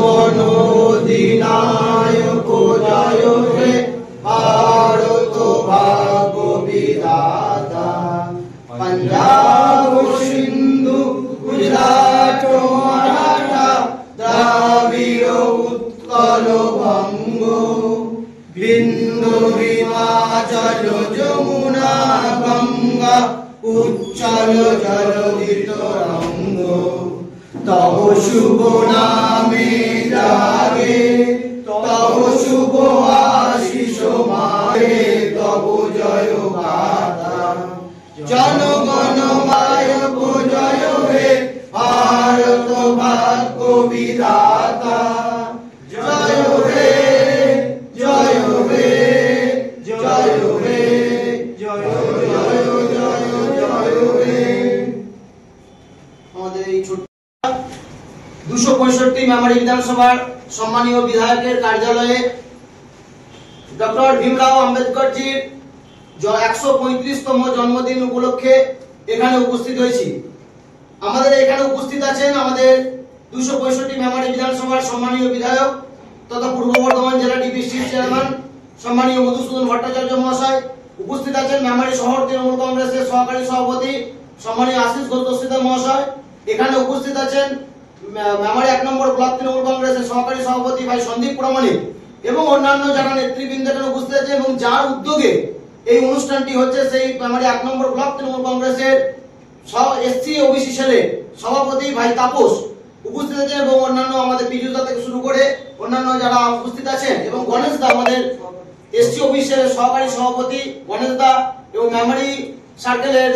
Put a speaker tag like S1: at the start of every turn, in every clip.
S1: মনোদিনায়ক জয় হে ভারত ভাগ্য বিধাতা। পাঞ্জাব সিন্ধু গুজরাট মারাঠা দ্রাবিড় উৎকল বঙ্গ বিন্দু হিমাচল যমুনা গঙ্গা উচ্চল জলধিত রঙ্গ। তব শুভ নামে জাগে তব শুভ আশিস মাগে তব জয় গাথা। জনগণ নায়ক জয় হে ভারত ভাগ্য বিধাতা। জয় হে জয় হে জয় হে জয় জয় জয় জয় হে। আমাদের এই ছোট 265 মেমারি বিধানসভার সম্মানীয় বিধায়কের কার্যালয়ে ডক্টর ভীমরাও আম্বেদকর জির 135তম জন্মদিন উপলক্ষে এখানে উপস্থিত হয়েছি। আমাদের এখানে উপস্থিত আছেন আমাদের 265 মেমারি বিধানসভার সম্মানীয় বিধায়ক তথা পূর্ব বর্ধমান জেলা ডিপিসির চেয়ারম্যান সম্মানীয় মধুসূদন ভট্টাচার্য মহাশয়। উপস্থিত আছেন মেমারি শহর তৃণমূল কংগ্রেসের সহকারী সভাপতি সম্মানীয় আশিস ঘোষ দস্তিদার মহাশয়। এখানে উপস্থিত আছেন মেমারি 1 নম্বর ব্লক তৃণমূল কংগ্রেসের সহকারী সভাপতি ভাই সন্দীপ প্রামাণিক এবং অন্যান্য যারা নেতৃবৃন্দ এখানে উপস্থিত আছেন এবং যার উদ্যোগে এই অনুষ্ঠানটি হচ্ছে সেই মেমারি 1 নম্বর ব্লক তৃণমূল কংগ্রেসের এসসি ওবিসি সেলের সভাপতি ভাই তাপস উপস্থিত আছেন এবং অন্যান্য আমাদের পিজুদা থেকে শুরু করে অন্যান্য যারা উপস্থিত আছেন এবং গণেশ দা আমাদের এসসি ওবিসি সেলের সহকারী সভাপতি গণেশ দা এবং মেমারি সার্কেলের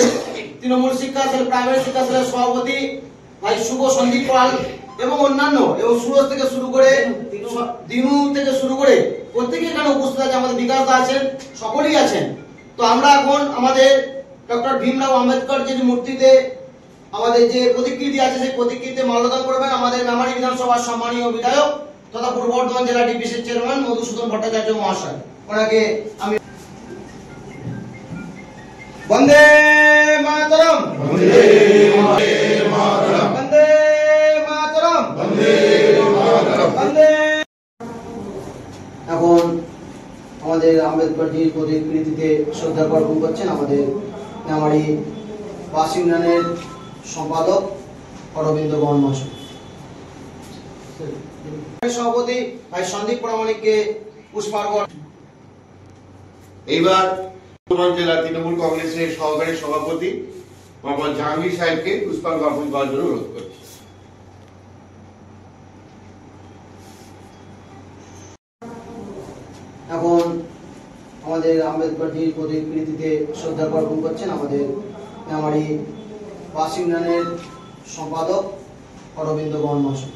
S1: তৃণমূল শিক্ষা সেল প্রাইমারি শিক্ষা সেলের সভাপতি ভাই শুভ সন্দীপ পাল এবং অন্যান্য এবং সুরজ থেকে শুরু করে দিনু থেকে শুরু করে প্রত্যেকে এখানে উপস্থিত আছে। আমাদের বিকাশ দা আছেন, সকলেই আছেন। তো আমরা এখন আমাদের ডক্টর ভীমরাও আম্বেদকর যে মূর্তিতে আমাদের যে প্রতিকৃতি আছে সেই প্রতিকৃতিতে মাল্যদান করবেন আমাদের মেমারি বিধানসভার সম্মানীয় বিধায়ক তথা পূর্ব বর্ধমান জেলা ডিপিসির চেয়ারম্যান মধুসূদন ভট্টাচার্য মহাশয়। ওনাকে আমি বন্দে মাতরম বন্দে মাতরম বন্দে মাতরম বন্দে মাতরম বন্দে। এখন আমাদের আম্বেদকরজির প্রতিকৃতিতে শ্রদ্ধা অর্পণ করছেন আমাদের মেমারি বাস ইউনিয়নের সম্পাদক অরবিন্দ বর্মন মহাশয়। সভাপতি ভাই সন্দীপ প্রামাণিককে পুষ্পার্ঘ্য।
S2: এইবার বর্ধমান জেলা তৃণমূল কংগ্রেসের সহকারী সভাপতি মোহাম্মদ জাহাঙ্গীর সাহেবকে পুষ্পার্ঘ্য অর্পণ করার জন্য অনুরোধ করছি।
S1: এখন আমাদের আম্বেদকরজির প্রতিকৃতিতে শ্রদ্ধা অর্পণ করছেন আমাদের মেমারি বাস ইউনিয়নের সম্পাদক অরবিন্দ বর্মন মহাশয়।